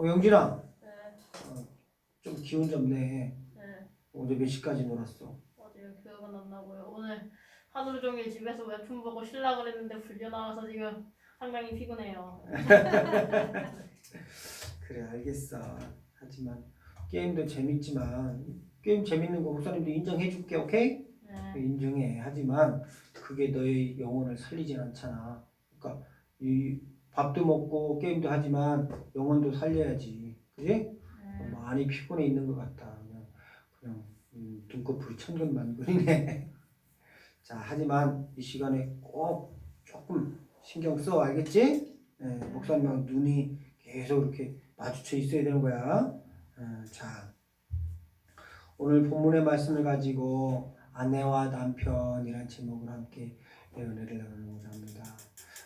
영진아, 네, 좀 기운 좀 내. 네. 어제 몇 시까지 놀았어? 어제 기억은 안 나고요. 오늘 하루 종일 집에서 웹툰 보고 쉬려고 그랬는데 불려 나와서 지금 상당히 피곤해요. 그래, 알겠어. 하지만 게임도 재밌지만 게임 재밌는 거 목사님도 인정해줄게, 오케이? 네, 인정해. 하지만 그게 너의 영혼을 살리진 않잖아. 그러니까 이 밥도 먹고 게임도 하지만 영혼도 살려야지, 그지? 네. 많이 피곤해 있는 것 같아. 그냥 눈꺼풀이 천근만근이네. 자, 하지만 이 시간에 꼭 조금 신경 써, 알겠지? 목사님하고 눈이 계속 이렇게 마주쳐 있어야 되는 거야. 자, 오늘 본문의 말씀을 가지고 아내와 남편이란 제목을 함께 은혜를 나누고자 합니다.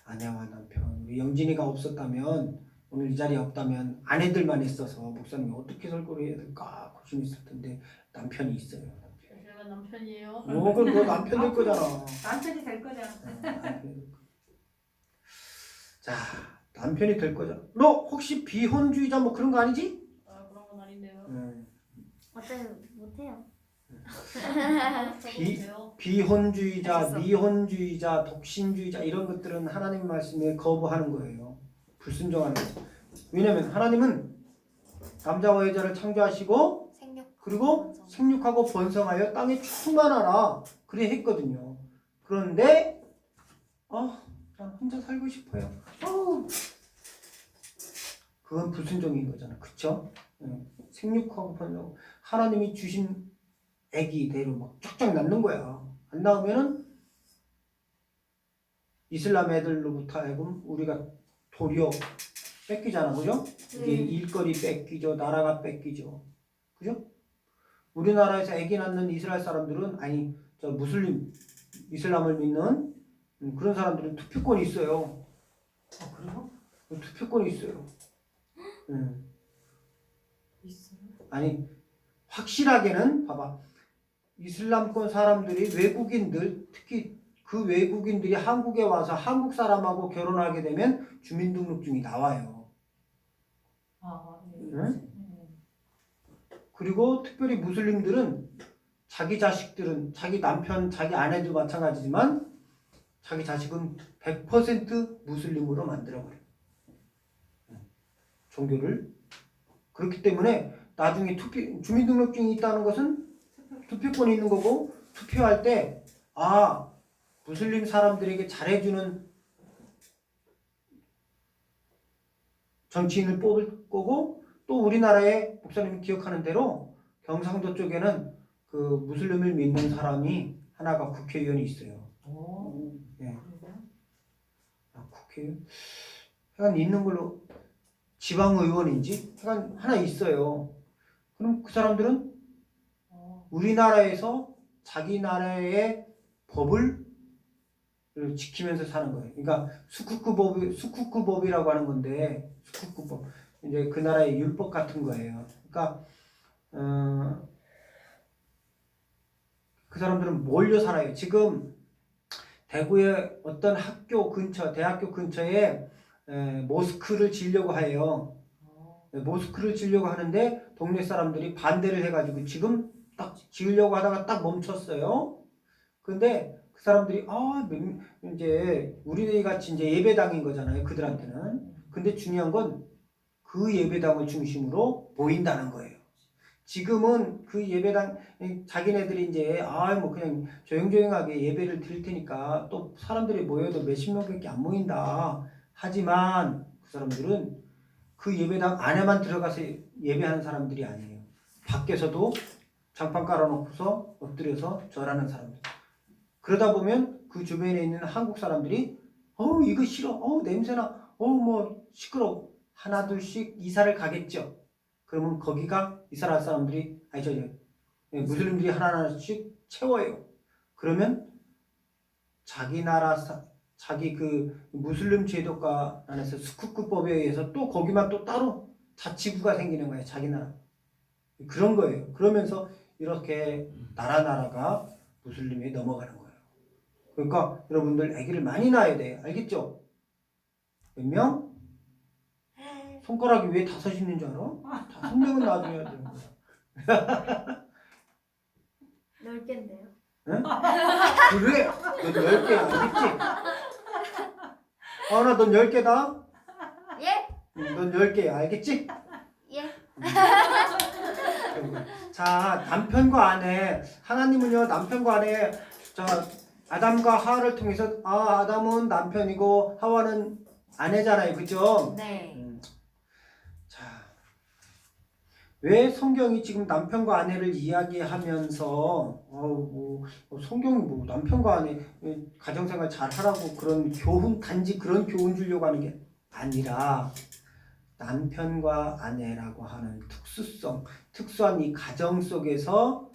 아내와 남편. 우리 영진이가 없었다면, 오늘 이 자리에 없다면 아내들만 있어서 목사님이 어떻게 설교를 해야 될까 고심했을 텐데 남편이 있어요. 제가 남편이에요. 그럼 너 남편 될 거잖아. 남편이 될 거잖아. 남편이 될 거야. 자, 남편이 될 거잖아. 너 혹시 비혼주의자 뭐 그런 거 아니지? 아, 그런 건 아닌데요. 어때요? 못해요. 비혼주의자, 알겠어. 미혼주의자, 독신주의자 이런 것들은 하나님 말씀에 거부하는 거예요. 불순종하는 거예요. 왜냐하면 하나님은 남자와 여자를 창조하시고 그리고 생육하고 번성하여 땅에 충만하라 그래 했거든요. 그런데 난 혼자 살고 싶어요. 그건 불순종인 거잖아. 그쵸? 생육하고 번성 하나님이 주신 애기대로 막 쫙쫙 낳는 거야. 안 나오면은 이슬람 애들로부터 하여금 우리가 도리어 뺏기잖아. 그죠? 이게 일거리 뺏기죠. 나라가 뺏기죠. 그죠? 우리나라에서 애기 낳는 이스라엘 사람들은 아니 저 무슬림 이슬람을 믿는 그런 사람들은 투표권이 있어요. 그래요? 투표권이 있어요. 있어요. 아니 확실하게는 봐봐. 이슬람권 사람들이 외국인들 특히 그 외국인들이 한국에 와서 한국 사람하고 결혼하게 되면 주민등록증이 나와요. 네. 응? 그리고 특별히 무슬림들은 자기 자식들은 자기 남편, 자기 아내도 마찬가지지만 자기 자식은 100% 무슬림으로 만들어버려요. 종교를. 그렇기 때문에 나중에 주민등록증이 있다는 것은 투표권이 있는 거고 투표할 때 무슬림 사람들에게 잘해주는 정치인을 뽑을 거고 또 우리나라의 목사님이 기억하는 대로 경상도 쪽에는 그 무슬림을 믿는 사람이 하나가 국회의원이 있어요. 네. 국회의원? 약간 있는 걸로 지방의원인지 약간 하나 있어요. 그럼 그 사람들은 우리나라에서 자기 나라의 법을 지키면서 사는 거예요. 그러니까 수쿠쿠법이라고 하는 건데 수쿠쿠법 이제 그 나라의 율법 같은 거예요. 그러니까 그 사람들은 몰려 살아요. 지금 대구의 어떤 대학교 근처에 모스크를 지으려고 해요. 모스크를 지으려고 하는데 동네 사람들이 반대를 해가지고 지금 딱 지으려고 하다가 딱 멈췄어요. 근데 그 사람들이 이제 우리 같이 이제 예배당인 거잖아요. 그들한테는. 근데 중요한 건 그 예배당을 중심으로 보인다는 거예요. 지금은 그 예배당 자기네들이 이제 뭐 그냥 조용조용하게 예배를 드릴 테니까 또 사람들이 모여도 몇십 명밖에 안 모인다. 하지만 그 사람들은 그 예배당 안에만 들어가서 예배하는 사람들이 아니에요. 밖에서도 장판 깔아놓고서 엎드려서 절하는 사람들. 그러다 보면 그 주변에 있는 한국 사람들이 이거 싫어. 냄새나. 뭐 시끄러워. 하나 둘씩 이사를 가겠죠. 그러면 거기가 이스라엘 사람들이 무슬림들이 하나씩 채워요. 그러면 자기 나라 자기 그 무슬림 제도가 안에서 수쿠쿠법에 의해서 또 거기만 또 따로 자치구가 생기는 거예요. 자기 나라. 그런 거예요. 그러면서 이렇게 나라가 무슬림에 넘어가는 거예요. 그러니까 여러분들 아기를 많이 낳아야 돼요. 알겠죠? 몇 명? 손가락이 왜 5 있는 줄 알아? 5명은 놔줘야 되는 거야. 10개인데요. 응? 그래? 넌 10개 알겠지? 아나 넌 10개다? 예? 넌 10개야 알겠지? 예? 자 남편과 아내 하나님은요 남편과 아내 자 아담과 하와를 통해서 아담은 남편이고 하와는 아내잖아요 그죠? 네. 자, 왜 성경이 지금 남편과 아내를 이야기하면서 성경이 뭐 남편과 아내 가정생활 잘하라고 그런 교훈 단지 그런 교훈 주려고 하는 게 아니라 남편과 아내라고 하는 특수한 이 가정 속에서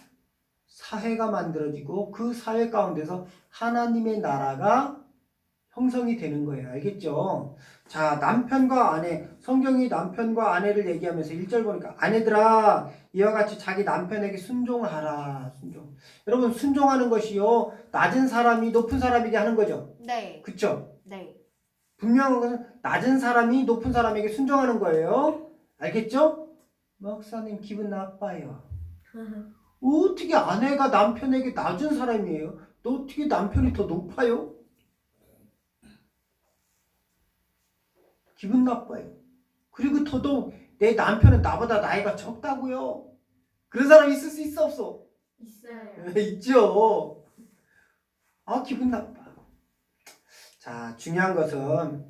사회가 만들어지고 그 사회 가운데서 하나님의 나라가 형성이 되는 거예요. 알겠죠? 자, 남편과 아내, 성경이 남편과 아내를 얘기하면서 1절 보니까 아내들아 이와 같이 자기 남편에게 순종하라. 순종. 여러분 순종하는 것이요 낮은 사람이 높은 사람에게 하는 거죠. 네. 그쵸? 네. 분명한 것은 낮은 사람이 높은 사람에게 순종하는 거예요. 알겠죠? 목사님 기분 나빠요. 어떻게 아내가 남편에게 낮은 사람이에요? 너 어떻게 남편이 더 높아요? 기분 나빠요. 그리고 더더욱 내 남편은 나보다 나이가 적다고요. 그런 사람 있을 수 있어 없어? 있어요. 있죠. 기분 나빠. 자, 중요한 것은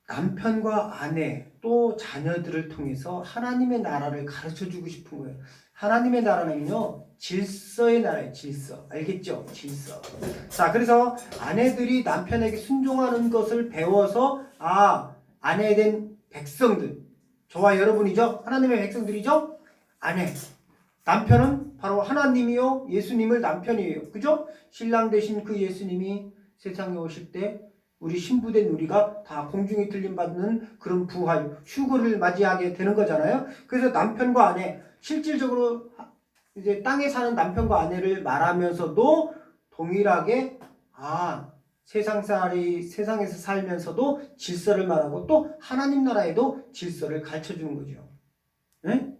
남편과 아내 또 자녀들을 통해서 하나님의 나라를 가르쳐주고 싶은 거예요. 하나님의 나라는요 질서의 나라예요. 질서. 알겠죠? 질서. 자, 그래서 아내들이 남편에게 순종하는 것을 배워서 아내 된 백성들 저와 여러분이죠. 하나님의 백성들이죠. 아내 남편은 바로 하나님이요 예수님을 남편이에요. 그죠? 신랑 되신 그 예수님이 세상에 오실 때 우리 신부된 우리가 다 공중에 들림받는 그런 부활, 휴거를 맞이하게 되는 거잖아요. 그래서 남편과 아내, 실질적으로 이제 땅에 사는 남편과 아내를 말하면서도 동일하게 세상에서 살면서도 질서를 말하고 또 하나님 나라에도 질서를 가르쳐주는 거죠. 네?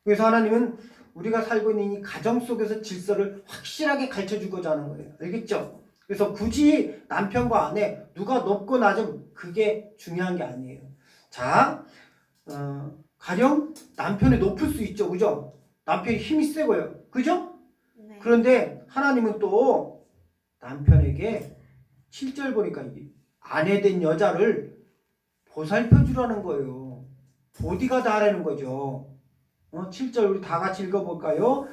그래서 하나님은 우리가 살고 있는 이 가정 속에서 질서를 확실하게 가르쳐주고자 하는 거예요. 알겠죠? 그래서 굳이 남편과 아내 누가 높고 낮음 그게 중요한 게 아니에요. 자, 가령 남편이 높을 수 있죠. 그죠? 남편이 힘이 세고요. 그죠? 네. 그런데 하나님은 또 남편에게 7절 보니까 이게 아내 된 여자를 보살펴 주라는 거예요. 보디가드 하라는 거죠. 7절 우리 다 같이 읽어볼까요?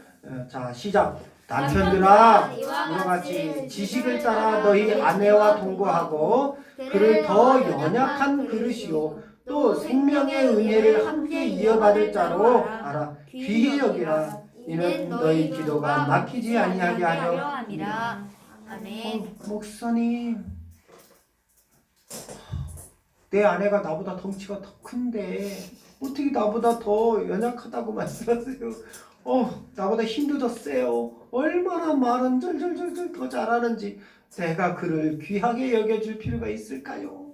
자, 시작. 남편들아 이와 같이 지식을 따라 너희 아내와 동거하고 그를 더 연약한 그릇이요 또 생명의 은혜를 함께 이어받을 자로 알아 귀히 여기라. 이는 너희 기도가 막히지 아니하게 하려 함이라. 아멘. 목사님 내 아내가 나보다 덩치가 더 큰데 어떻게 나보다 더 연약하다고 말씀하세요? 나보다 힘도 더 세요. 얼마나 말은 절절절절 더 잘하는지 내가 그를 귀하게 여겨줄 필요가 있을까요?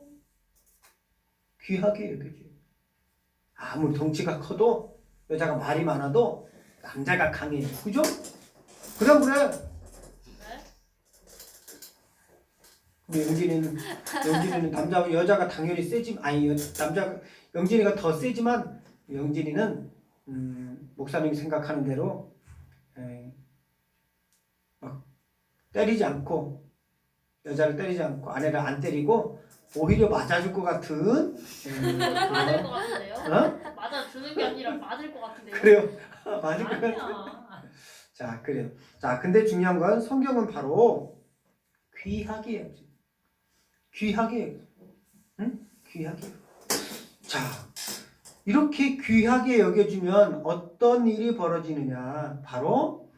귀하게 여겨줘요. 아무리 덩치가 커도 여자가 말이 많아도 남자가 강해요. 그죠? 그래. 근데 영진이는 여자가 당연히 영진이가 더 세지만 영진이는 목사님이 생각하는 대로 막 때리지 않고 여자를 때리지 않고 아내를 안 때리고 오히려 맞아줄 것 같은 맞을 것 같은데요? 어? 맞아주는 게 아니라 맞을 것 같은데요? 그래요. 맞을 것 같은. 아니야. 자, 그래요. 자, 근데 중요한 건 성경은 바로 귀하게 해야지. 귀하게 해야지. 응? 귀하게. 자, 이렇게 귀하게 여겨주면 어떤 일이 벌어지느냐. 바로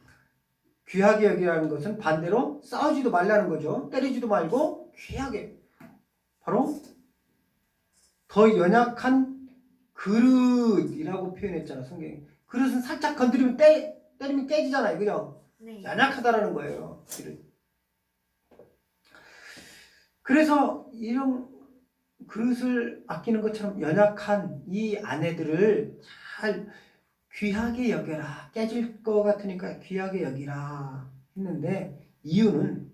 귀하게 여기라는 것은 반대로 싸우지도 말라는 거죠. 때리지도 말고 귀하게. 바로 더 연약한 그릇이라고 표현했잖아. 성경이. 그릇은 살짝 건드리면 때리면 깨지잖아요. 그죠? 네. 연약하다라는 거예요. 그릇. 그래서 이런 그릇을 아끼는 것처럼 연약한 이 아내들을 잘 귀하게 여겨라. 깨질 것 같으니까 귀하게 여기라 했는데 이유는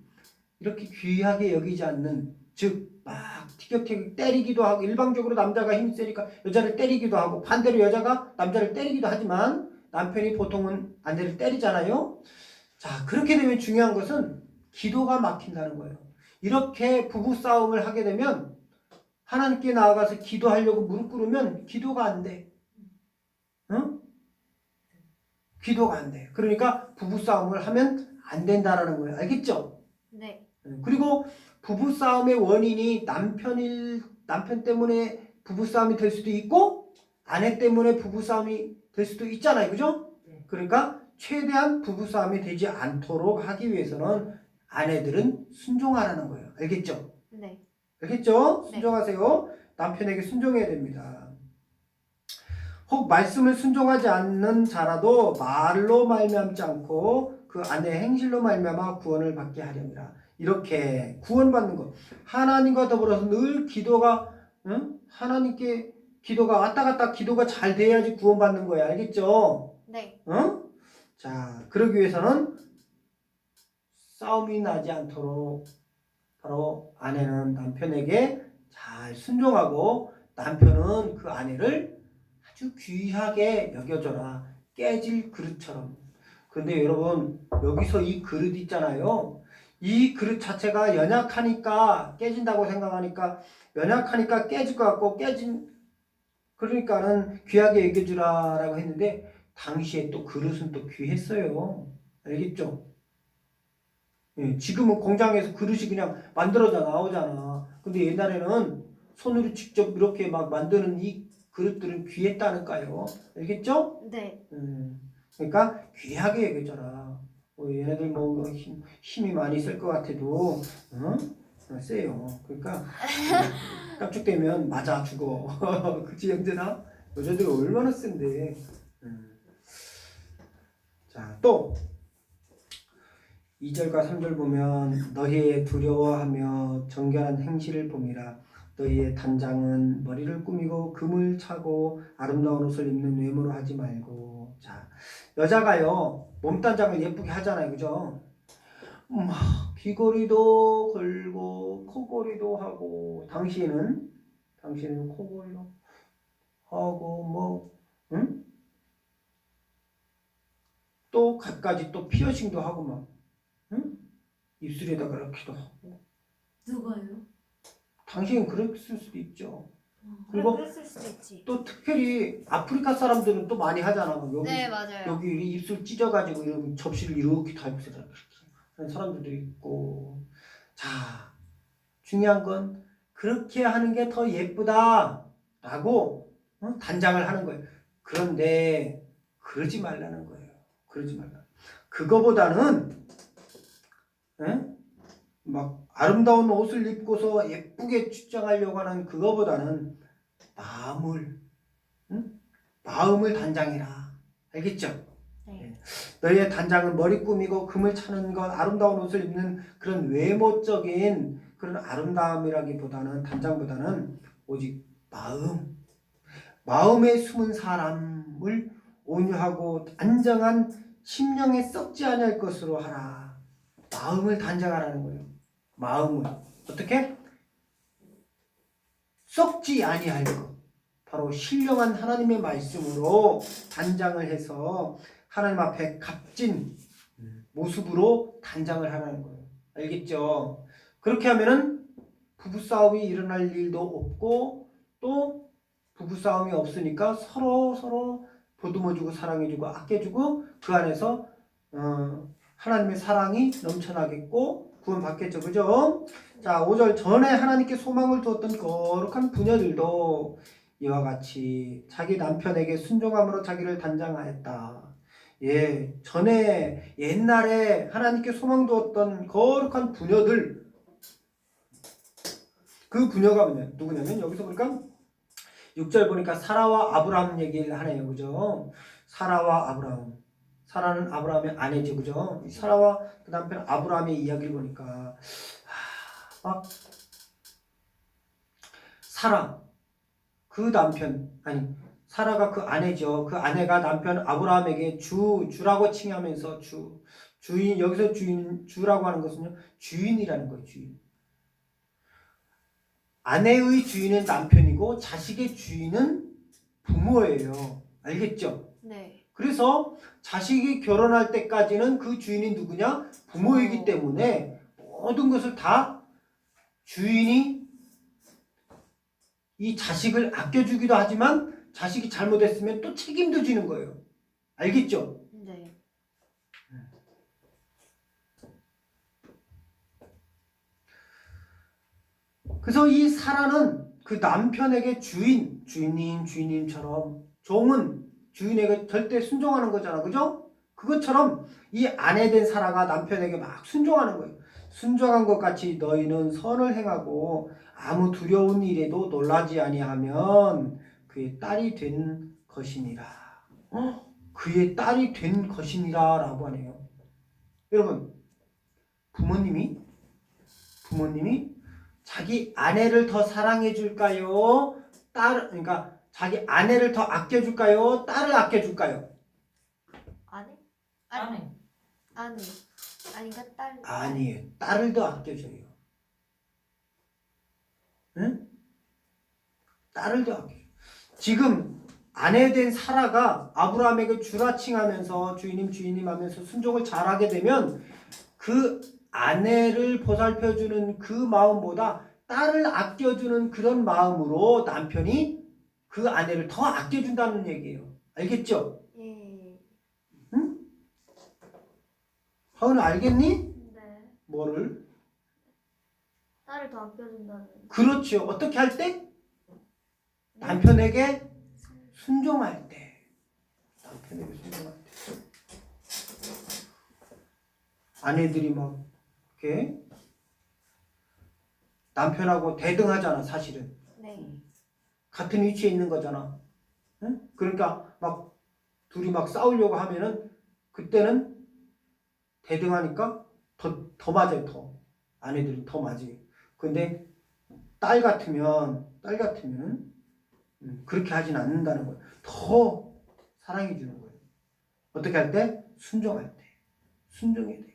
이렇게 귀하게 여기지 않는, 즉 막 티격태격 때리기도 하고, 일방적으로 남자가 힘이 세니까 여자를 때리기도 하고, 반대로 여자가 남자를 때리기도 하지만 남편이 보통은 아내를 때리잖아요. 자, 그렇게 되면 중요한 것은 기도가 막힌다는 거예요. 이렇게 부부싸움을 하게 되면 하나님께 나아가서 기도하려고 무릎 꿇으면 기도가 안 돼. 응? 기도가 안 돼. 그러니까 부부싸움을 하면 안 된다라는 거예요. 알겠죠? 네. 그리고 부부싸움의 원인이 남편 때문에 부부싸움이 될 수도 있고 아내 때문에 부부싸움이 될 수도 있잖아요. 그죠? 그러니까 최대한 부부싸움이 되지 않도록 하기 위해서는 아내들은 순종하라는 거예요. 알겠죠? 네. 알겠죠? 네. 순종하세요. 남편에게 순종해야 됩니다. 혹 말씀을 순종하지 않는 자라도 말로 말미암지 않고 그 아내의 행실로 말미암아 구원을 받게 하렵니다. 이렇게 구원받는 것, 하나님과 더불어서 늘 기도가, 하나님께 기도가 왔다 갔다 기도가 잘 돼야지 구원받는 거예요. 알겠죠? 네. 자, 그러기 위해서는 싸움이 나지 않도록 바로 아내는 남편에게 잘 순종하고 남편은 그 아내를 아주 귀하게 여겨줘라. 깨질 그릇처럼. 근데 여러분, 여기서 이 그릇 있잖아요. 이 그릇 자체가 연약하니까 깨진다고 생각하니까, 연약하니까 깨질 것 같고, 그러니까는 귀하게 여겨주라라고 했는데 당시에 또 그릇은 또 귀했어요. 알겠죠? 예, 지금은 공장에서 그릇이 그냥 만들어져 나오잖아. 근데 옛날에는 손으로 직접 이렇게 막 만드는 이 그릇들은 귀했다니까요. 알겠죠? 네. 그러니까 귀하게 여겨져라. 얘네들 뭐 힘이 많이 쓸 것 같아도 세요. 그러니까 깜짝대면 맞아 죽어. 그치 형제나? 여자들 얼마나 센데. 자, 또 2절과 3절 보면 너희의 두려워하며 정결한 행실을 봄이라. 너희의 단장은 머리를 꾸미고 금을 차고 아름다운 옷을 입는 외모로 하지 말고. 자, 여자가요 몸단장을 예쁘게 하잖아요. 그죠? 귀걸이도 걸고 코걸이도 하고, 당신은 코걸이도 하고 뭐 응? 또 갖가지 또 피어싱도 하고 막 응? 입술에다가 이렇게도 하고. 누가요? 당신은 그랬을 수도 있죠. 그리고 그랬을 수도 있지. 또 특별히 아프리카 사람들은 또 많이 하잖아. 막 여기 네, 맞아요. 여기 입술 찢어가지고 이런 접시를 이렇게 다 이렇게 하는 사람들도 있고. 자, 중요한 건 그렇게 하는 게 더 예쁘다라고 단장을 하는 거예요. 그런데 그러지 말라는 거예요. 그러지 말라. 그거보다는 막 아름다운 옷을 입고서 예쁘게 출장하려고 하는 그거보다는 마음을 단장해라. 알겠죠? 네. 너희의 단장은 머리 꾸미고 금을 차는 것, 아름다운 옷을 입는 그런 외모적인 그런 아름다움이라기보다는, 단장보다는 오직 마음에 숨은 사람을 온유하고 안정한 심령에 썩지 아니할 것으로 하라. 마음을 단장하라는 거예요. 마음을 어떻게? 썩지 아니할 것. 바로 신령한 하나님의 말씀으로 단장을 해서 하나님 앞에 값진 모습으로 단장을 하라는 거예요. 알겠죠? 그렇게 하면은 부부싸움이 일어날 일도 없고, 또 부부싸움이 없으니까 서로 보듬어주고 사랑해주고 아껴주고 그 안에서 하나님의 사랑이 넘쳐나겠고 구원받겠죠. 그죠? 자, 5절 전에 하나님께 소망을 두었던 거룩한 부녀들도 이와 같이 자기 남편에게 순종함으로 자기를 단장하였다. 예, 전에 옛날에 하나님께 소망 두었던 거룩한 부녀들, 그 부녀가 누구냐면 여기서 보니까 6절 보니까 사라와 아브라함 얘기를 하네요. 그죠? 사라와 아브라함. 사라는 아브라함의 아내죠. 그죠? 사라와 그 남편 아브라함의 이야기를 보니까 막 사라 그 남편 아니 사라가 그 아내죠. 그 아내가 남편 아브라함에게 주라고 칭하면서 주인 여기서 주라고 하는 것은요 주인이라는 거예요. 주인. 아내의 주인은 남편이고 자식의 주인은 부모예요. 알겠죠? 네. 그래서 자식이 결혼할 때까지는 그 주인이 누구냐? 부모이기 때문에 모든 것을 다 주인이 이 자식을 아껴주기도 하지만 자식이 잘못했으면 또 책임도 지는 거예요. 알겠죠? 네. 그래서 이 사라는 그 남편에게 주인님처럼 종은 주인에게 절대 순종하는 거잖아. 그죠? 그것처럼 이 아내된 사라가 남편에게 막 순종하는 거예요. 순종한 것 같이 너희는 선을 행하고 아무 두려운 일에도 놀라지 아니하면 그의 딸이 된 것이니라. 그의 딸이 된 것이니라 라고 하네요. 여러분 부모님이 자기 아내를 더 사랑해 줄까요? 그러니까 자기 아내를 더 아껴 줄까요? 딸을 아껴 줄까요? 아내? 아내. 아내. 아닌가 딸. 아니에요. 딸을 더 아껴 줘요. 응? 딸을 더 아껴 줘요. 지금 아내된 사라가 아브라함에게 주라 칭하면서 주인님 하면서 순종을 잘하게 되면 그 아내를 보살펴주는 그 마음보다 딸을 아껴주는 그런 마음으로 남편이 그 아내를 더 아껴준다는 얘기예요. 알겠죠? 예. 응? 하은아 알겠니? 네. 뭐를? 딸을 더 아껴준다는. 그렇죠. 어떻게 할 때? 남편에게 순종할 때. 남편에게 순종할 때. 아내들이 막 이렇게 남편하고 대등하잖아, 사실은. 네. 같은 위치에 있는 거잖아. 응? 그러니까 막 둘이 막 싸우려고 하면은 그때는 대등하니까 더 맞아요, 더. 아내들은 더 맞아요. 근데 딸 같으면 그렇게 하진 않는다는 거예요. 더 사랑해 주는 거예요. 어떻게 할 때? 순종할 때. 순종해야 돼.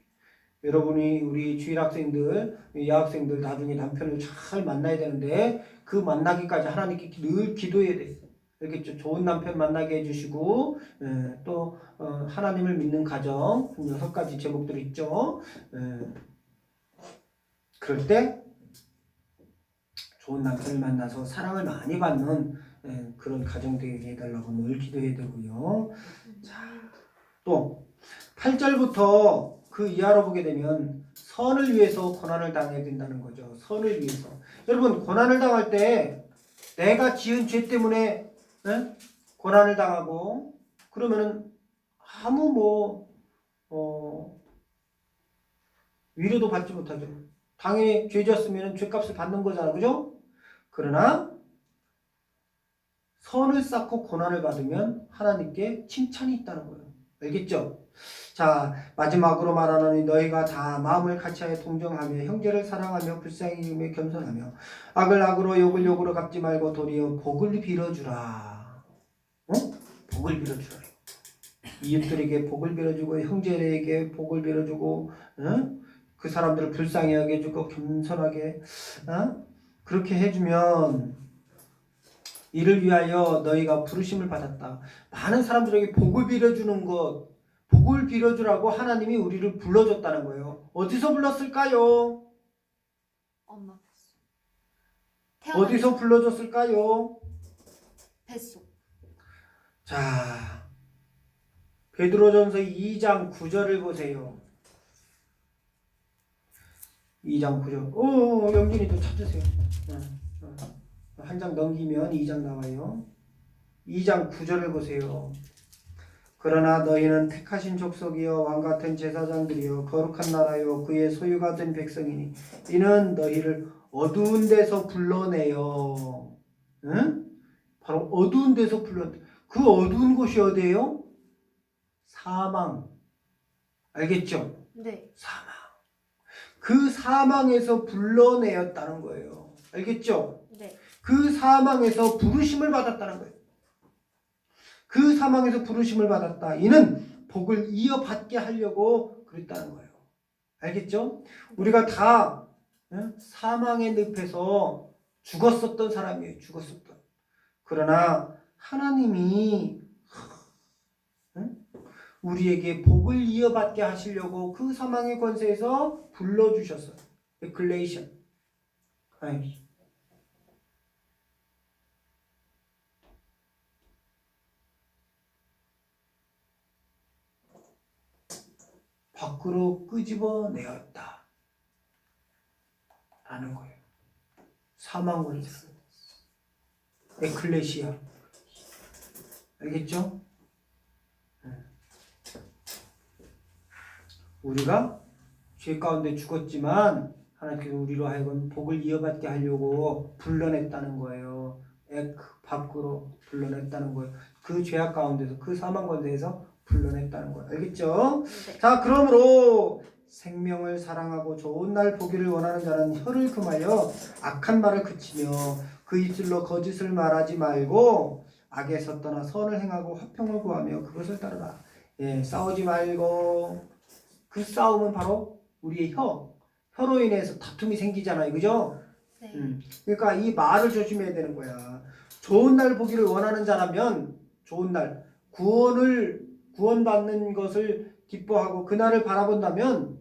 여러분이 우리 주일 학생들, 여학생들 나중에 남편을 잘 만나야 되는데 그 만나기까지 하나님께 늘 기도해야 돼. 알겠죠? 좋은 남편 만나게 해주시고 또 하나님을 믿는 가정 6가지 제목들 있죠. 그럴 때 좋은 남편을 만나서 사랑을 많이 받는 그런 가정 되게 해달라고 늘 기도해야 되고요. 자, 또 8절부터 그 이하로 보게 되면 선을 위해서 고난을 당해야 된다는 거죠. 선을 위해서. 여러분 고난을 당할 때 내가 지은 죄 때문에 고난을 당하고 그러면은 아무 위로도 받지 못하죠. 당연히 죄 지었으면 죄값을 받는 거잖아. 그죠? 그러나 선을 쌓고 고난을 받으면 하나님께 칭찬이 있다는 거예요. 알겠죠? 자, 마지막으로 말하노니 너희가 다 마음을 같이하여 동정하며 형제를 사랑하며 불쌍히 여기며 겸손하며 악을 악으로 욕을 욕으로 갚지 말고 도리어 복을 빌어주라. 복을 빌어주라. 이웃들에게 복을 빌어주고 형제에게 복을 빌어주고 그 사람들을 불쌍히 여겨주고 겸손하게 그렇게 해주면 이를 위하여 너희가 부르심을 받았다. 많은 사람들에게 복을 빌어주는 것, 복을 빌어주라고 하나님이 우리를 불러줬다는 거예요. 어디서 불렀을까요? 엄마 뱃속. 어디서 불러줬을까요? 뱃속. 자, 베드로전서 2장 9절을 보세요. 2장 9절. 영진이도 찾으세요. 한 장 넘기면 2장 나와요. 2장 9절을 보세요. 그러나 너희는 택하신 족속이여 왕같은 제사장들이여 거룩한 나라여 그의 소유가 된 백성이니 이는 너희를 어두운 데서 불러내요. 바로 어두운 데서 그 어두운 곳이 어디예요? 사망. 알겠죠? 네. 사망. 그 사망에서 불러내었다는 거예요. 알겠죠? 네. 그 사망에서 부르심을 받았다는 거예요. 그 사망에서 부르심을 받았다. 이는 복을 이어받게 하려고 그랬다는 거예요. 알겠죠? 우리가 다 사망의 늪에서 죽었었던 사람이에요. 죽었었던. 그러나 하나님이 우리에게 복을 이어받게 하시려고 그 사망의 권세에서 불러주셨어요. 글레이션. 밖으로 끄집어내었다. 라는 거예요. 사망 권세. 에클레시아. 알겠죠? 우리가 죄 가운데 죽었지만 하나님께서 우리로 하여금 복을 이어받게 하려고 불러냈다는 거예요. 밖으로 불러냈다는 거예요. 그 죄악 가운데서 그 사망 권세에서 불러냈다는 거예요. 알겠죠? 네. 자, 그러므로 생명을 사랑하고 좋은 날 보기를 원하는 자는 혀를 금하여 악한 말을 그치며 그 입술로 거짓을 말하지 말고 악에서 떠나 선을 행하고 화평을 구하며 그것을 따르라. 싸우지 말고. 그 싸움은 바로 우리의 혀로 인해서 다툼이 생기잖아요. 그죠? 네. 그러니까 이 말을 조심해야 되는 거야. 좋은 날 보기를 원하는 자라면 좋은 날, 구원받는 것을 기뻐하고 그날을 바라본다면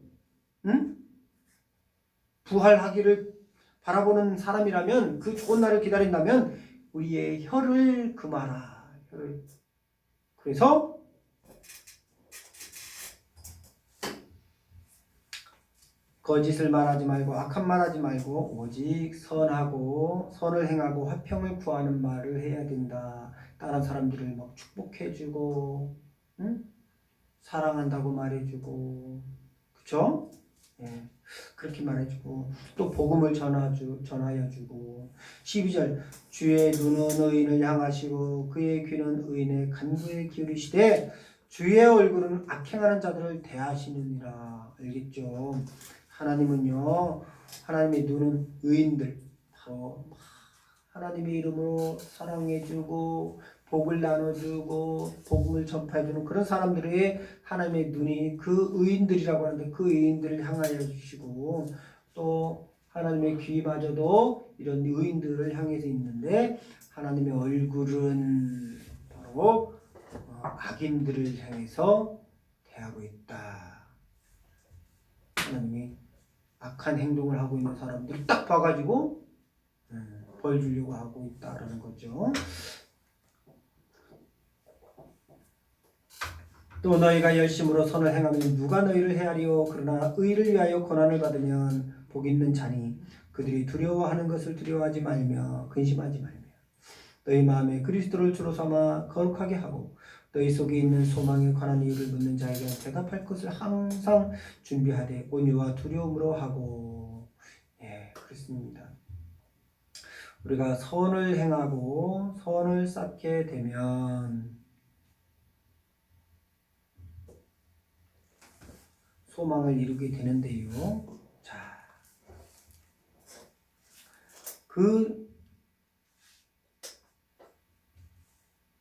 부활하기를 바라보는 사람이라면 그 좋은 날을 기다린다면 우리의 혀를 금하라. 그래서 거짓을 말하지 말고 악한 말하지 말고 오직 선하고 선을 행하고 화평을 구하는 말을 해야 된다. 다른 사람들을 막 축복해주고 사랑한다고 말해주고 그쵸? 그렇게 말해주고 또 복음을 전하여주고 12절 주의 눈은 의인을 향하시고 그의 귀는 의인의 간구에 기울이시되 주의 얼굴은 악행하는 자들을 대하시느니라. 알겠죠? 하나님은요, 하나님의 눈은 의인들, 바로 하나님의 이름으로 사랑해주고 복을 나눠주고 복음을 전파해주는 그런 사람들의 하나님의 눈이 그 의인들이라고 하는데 그 의인들을 향하여 주시고 또 하나님의 귀마저도 이런 의인들을 향해서 있는데 하나님의 얼굴은 바로 악인들을 향해서 대하고 있다. 하나님이 악한 행동을 하고 있는 사람들을 딱 봐가지고 벌 주려고 하고 있다라는 거죠. 또 너희가 열심으로 선을 행하면 누가 너희를 헤아리요 그러나 의를 위하여 고난을 받으면 복 있는 자니 그들이 두려워하는 것을 두려워하지 말며 근심하지 말며 너희 마음에 그리스도를 주로 삼아 거룩하게 하고 너희 속에 있는 소망에 관한 이유를 묻는 자에게 대답할 것을 항상 준비하되 온유와 두려움으로 하고 그렇습니다. 우리가 선을 행하고 선을 쌓게 되면 소망을 이루게 되는데요. 자, 그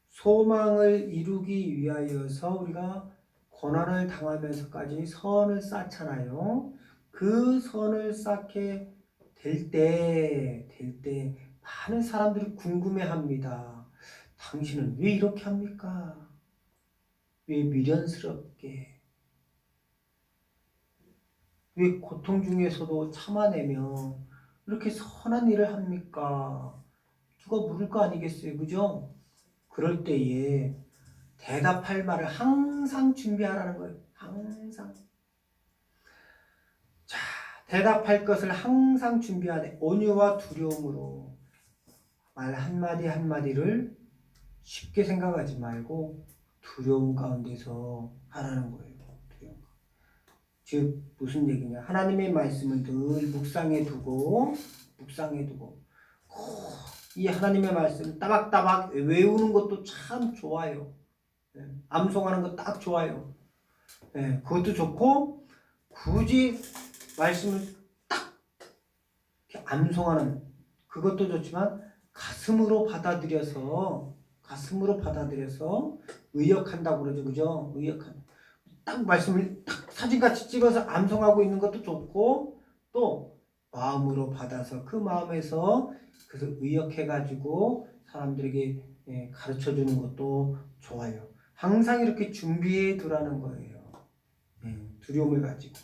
소망을 이루기 위하여서 우리가 고난을 당하면서까지 선을 쌓잖아요. 그 선을 쌓게 될 때 많은 사람들이 궁금해합니다. 당신은 왜 이렇게 합니까? 왜 미련스럽게? 왜 고통 중에서도 참아내며 이렇게 선한 일을 합니까? 누가 물을 거 아니겠어요, 그죠? 그럴 때에 대답할 말을 항상 준비하라는 거예요. 항상. 자, 대답할 것을 항상 준비하되 온유와 두려움으로 말 한마디 한마디를 쉽게 생각하지 말고 두려움 가운데서 하라는 거예요. 두려움. 즉 무슨 얘기냐? 하나님의 말씀을 늘 묵상해 두고 이 하나님의 말씀 따박따박 외우는 것도 참 좋아요. 암송하는 거 딱 좋아요. 그것도 좋고 굳이 말씀을 딱 이렇게 암송하는 그것도 좋지만 가슴으로 받아들여서 의역한다고 그러죠. 그죠? 의역한. 딱 말씀을 딱 사진같이 찍어서 암송하고 있는 것도 좋고 또 마음으로 받아서 그 마음에서 그래서 의역해가지고 사람들에게 가르쳐 주는 것도 좋아요. 항상 이렇게 준비해 두라는 거예요. 두려움을 가지고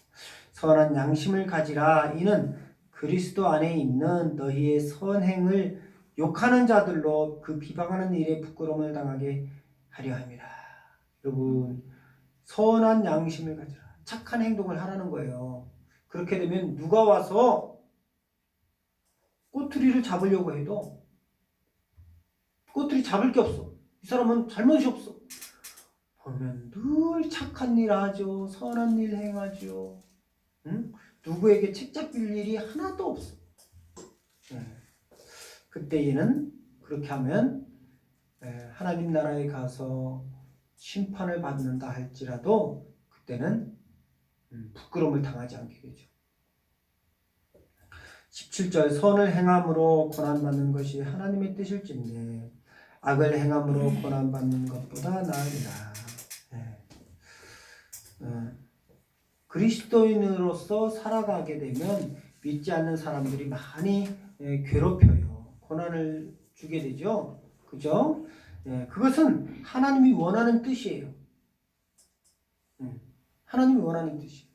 선한 양심을 가지라. 이는 그리스도 안에 있는 너희의 선행을 욕하는 자들로 그 비방하는 일에 부끄러움을 당하게 하려 함이라. 여러분 선한 양심을 가지라. 착한 행동을 하라는 거예요. 그렇게 되면 누가 와서 꼬투리를 잡으려고 해도 꼬투리 잡을 게 없어. 이 사람은 잘못이 없어. 보면 늘 착한 일 하죠. 선한 일 행하죠. 응? 누구에게 책 잡힐 일이 하나도 없어. 그때에는 그렇게 하면 하나님 나라에 가서 심판을 받는다 할지라도 그때는 부끄러움을 당하지 않게 되죠. 17절 선을 행함으로 고난받는 것이 하나님의 뜻일진데 악을 행함으로 고난받는 것보다 나으리라. 그리스도인으로서 살아가게 되면 믿지 않는 사람들이 많이 괴롭혀요. 고난을 주게 되죠. 그죠? 그것은 하나님이 원하는 뜻이에요. 하나님이 원하는 뜻이에요.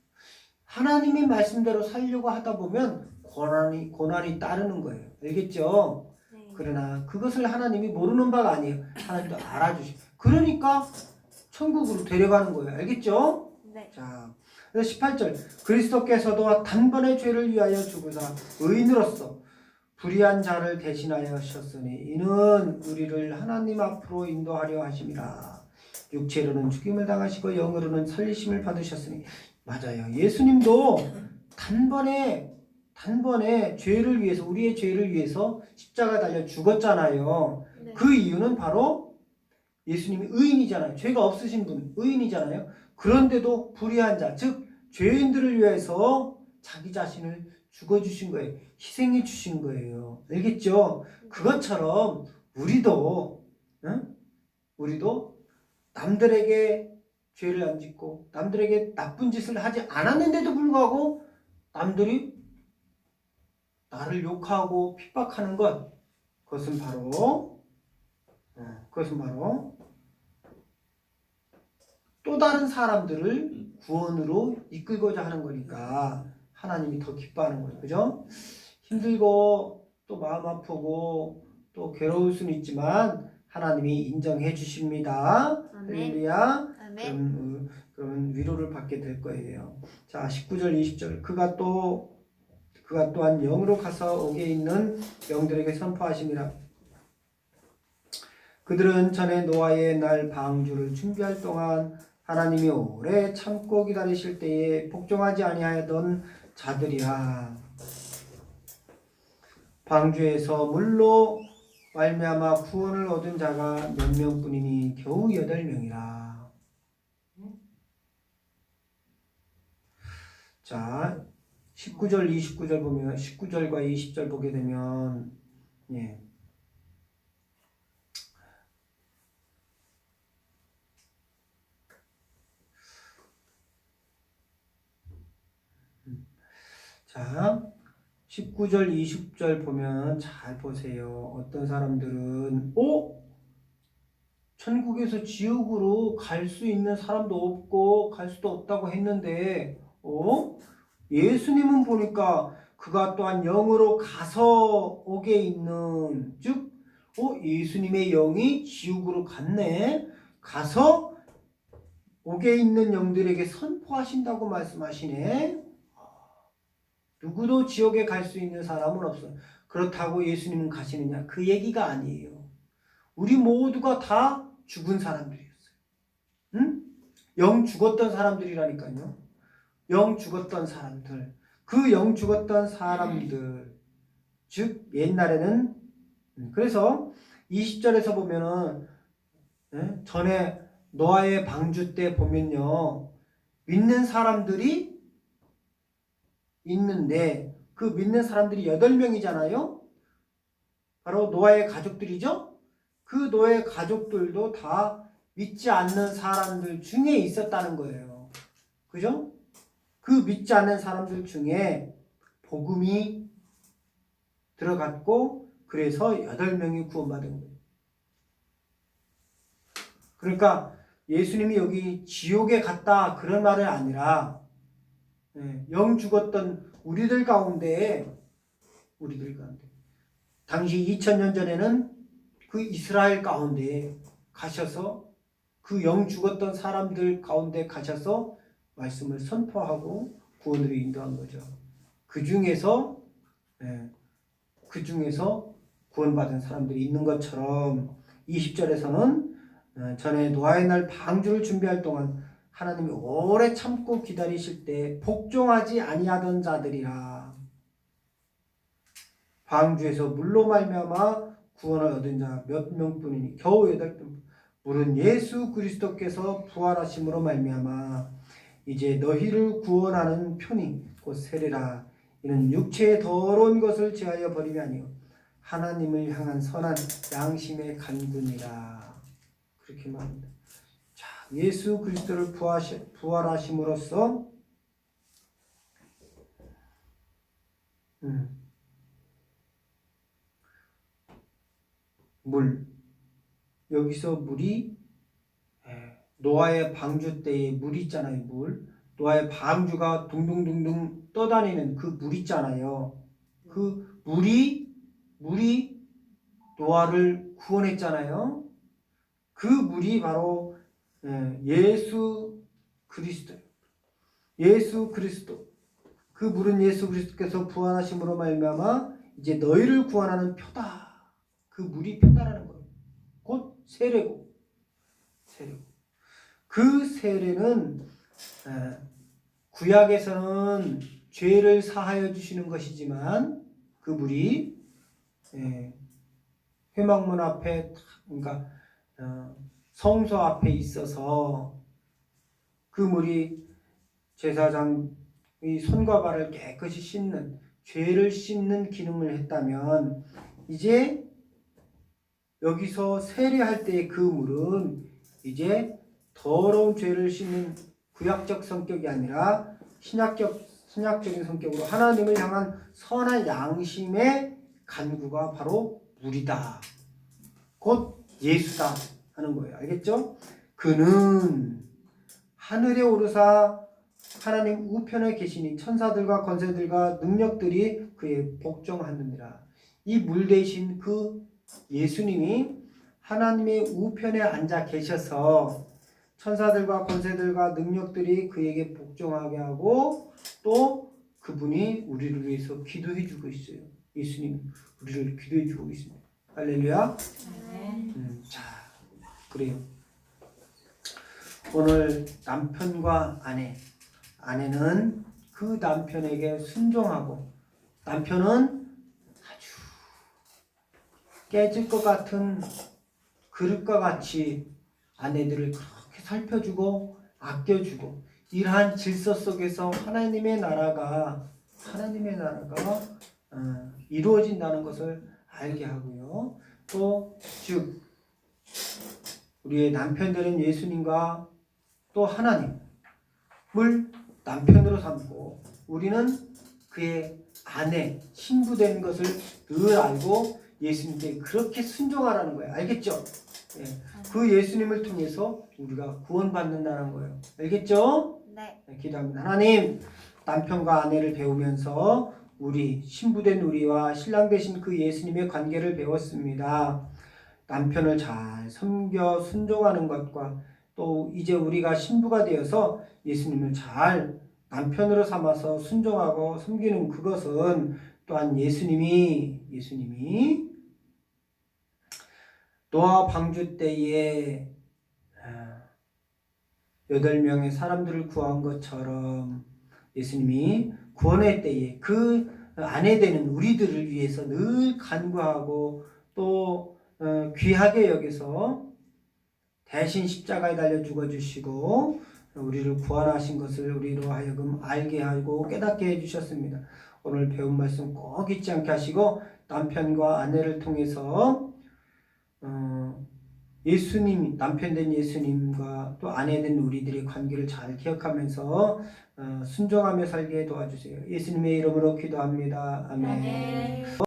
하나님의 말씀대로 살려고 하다 보면 고난이 따르는 거예요. 알겠죠? 네. 그러나 그것을 하나님이 모르는 바가 아니에요. 하나님도 알아주시고. 그러니까 천국으로 데려가는 거예요. 알겠죠? 네. 자, 그래서 18절 그리스도께서도 단번에 죄를 위하여 죽으사 의인으로서 불의한 자를 대신하여 하셨으니 이는 우리를 하나님 앞으로 인도하려 하심이라. 육체로는 죽임을 당하시고 영으로는 살리심을 받으셨으니. 맞아요. 예수님도 단번에 죄를 위해서 우리의 죄를 위해서 십자가 달려 죽었잖아요. 네. 그 이유는 바로 예수님이 의인이잖아요. 죄가 없으신 분 의인이잖아요. 그런데도 불의한 자, 즉 죄인들을 위해서 자기 자신을 죽어주신 거예요. 희생해 주신 거예요. 알겠죠? 그것처럼 우리도 남들에게 죄를 안 짓고 남들에게 나쁜 짓을 하지 않았는데도 불구하고 남들이 나를 욕하고 핍박하는 것, 그것은 바로 또 다른 사람들을 구원으로 이끌고자 하는 거니까 하나님이 더 기뻐하는 거예요. 그죠? 힘들고 또 마음 아프고 또 괴로울 수는 있지만 하나님이 인정해 주십니다. 아멘. 할렐루야. 아멘. 그러면 위로를 받게 될 거예요. 자, 19절 20절 그가 또한 영으로 가서 옥에 있는 영들에게 선포하심이라. 그들은 전에 노아의 날 방주를 준비할 동안 하나님이 오래 참고 기다리실 때에 복종하지 아니하였던 자들이라. 방주에서 물로 말미암아 구원을 얻은 자가 몇 명뿐이니 겨우 8명이라. 자, 19절 29절 보면 19절과 20절 보게 되면 자, 19절 20절 보면 잘 보세요. 어떤 사람들은 천국에서 지옥으로 갈 수 있는 사람도 없고 갈 수도 없다고 했는데 예수님은 보니까 그가 또한 영으로 가서 옥에 있는 즉 예수님의 영이 지옥으로 갔네. 가서 옥에 있는 영들에게 선포하신다고 말씀하시네. 누구도 지옥에 갈 수 있는 사람은 없어요. 그렇다고 예수님은 가시느냐? 그 얘기가 아니에요. 우리 모두가 다 죽은 사람들이었어요. 응? 영 죽었던 사람들이라니까요. 영 죽었던 사람들. 그 영 죽었던 사람들. 즉 옛날에는 그래서 20절에서 보면은 전에 노아의 방주 때 보면요. 믿는 사람들이 있는데 그 믿는 사람들이 8명이잖아요. 바로 노아의 가족들이죠. 그 노아의 가족들도 다 믿지 않는 사람들 중에 있었다는 거예요. 그죠? 그 믿지 않는 사람들 중에 복음이 들어갔고 그래서 8명이 구원받은 거예요. 그러니까 예수님이 여기 지옥에 갔다 그런 말은 아니라 영 죽었던 우리들 가운데 당시 2000년 전에는 그 이스라엘 가운데 가셔서 그 영 죽었던 사람들 가운데 가셔서 말씀을 선포하고 구원으로 인도한 거죠. 그 중에서 구원받은 사람들이 있는 것처럼 20절에서는 전에 노아의 날 방주를 준비할 동안 하나님이 오래 참고 기다리실 때 복종하지 아니하던 자들이라 방주에서 물로 말미암아 구원을 얻은 자 몇 명뿐이니 겨우 8명. 물은 예수 그리스도께서 부활하심으로 말미암아 이제 너희를 구원하는 표니 곧 세례라. 이는 육체의 더러운 것을 제하여 버림이 아니요 하나님을 향한 선한 양심의 간구니라. 그렇게 말합니다. 자, 예수 그리스도를 부활하심으로써 물 여기서 물이 노아의 방주 때의 물 있잖아요. 물 노아의 방주가 둥둥둥둥 떠다니는 그 물 있잖아요. 그 물이 노아를 구원했잖아요. 그 물이 바로 예수 그리스도. 그 물은 예수 그리스도께서 부활하심으로 말미암아 이제 너희를 구원하는 표다. 그 물이 표다라는 거예요. 곧 세례고. 그 세례는 구약에서는 죄를 사하여 주시는 것이지만 그 물이 회막문 앞에 그러니까 성소 앞에 있어서 그 물이 제사장의 손과 발을 깨끗이 씻는 죄를 씻는 기능을 했다면 이제 여기서 세례할 때의 그 물은 이제 더러운 죄를 씻는 구약적 성격이 아니라 신약적인 성격으로 하나님을 향한 선한 양심의 간구가 바로 물이다. 곧 예수다 하는 거예요. 알겠죠? 그는 하늘에 오르사 하나님 우편에 계시니 천사들과 권세들과 능력들이 그의 복종하느니라. 이 물 대신 그 예수님이 하나님의 우편에 앉아 계셔서 천사들과 권세들과 능력들이 그에게 복종하게 하고 또 그분이 우리를 위해서 기도해 주고 있어요. 예수님이 우리를 기도해 주고 있습니다. 할렐루야. 자, 그래요. 오늘 남편과 아내는 그 남편에게 순종하고 남편은 아주 깨질 것 같은 그릇과 같이 아내들을 그렇게 살펴주고 아껴주고 이러한 질서 속에서 하나님의 나라가 이루어진다는 것을 알게 하고요. 또 즉 우리의 남편들은 예수님과 또 하나님을 남편으로 삼고 우리는 그의 아내, 신부된 것을 늘 알고 예수님께 그렇게 순종하라는 거예요. 알겠죠? 예. 그 예수님을 통해서 우리가 구원받는다는 거예요. 알겠죠? 네. 기도합니다. 하나님, 남편과 아내를 배우면서 우리 신부된 우리와 신랑 되신 그 예수님의 관계를 배웠습니다. 남편을 잘 섬겨 순종하는 것과 또 이제 우리가 신부가 되어서 예수님을 잘 남편으로 삼아서 순종하고 섬기는 그것은 또한 예수님이 노아 방주 때에 8명의 사람들을 구한 것처럼 예수님이 구원의 때에 그 아내 되는 우리들을 위해서 늘 간구하고 또 귀하게 여기서 대신 십자가에 달려 죽어주시고 우리를 구원하신 것을 우리로 하여금 알게 하고 깨닫게 해주셨습니다. 오늘 배운 말씀 꼭 잊지 않게 하시고 남편과 아내를 통해서 예수님, 남편 된 예수님과 또 아내 된 우리들의 관계를 잘 기억하면서 순종하며 살게 도와주세요. 예수님의 이름으로 기도합니다. 아멘. 네.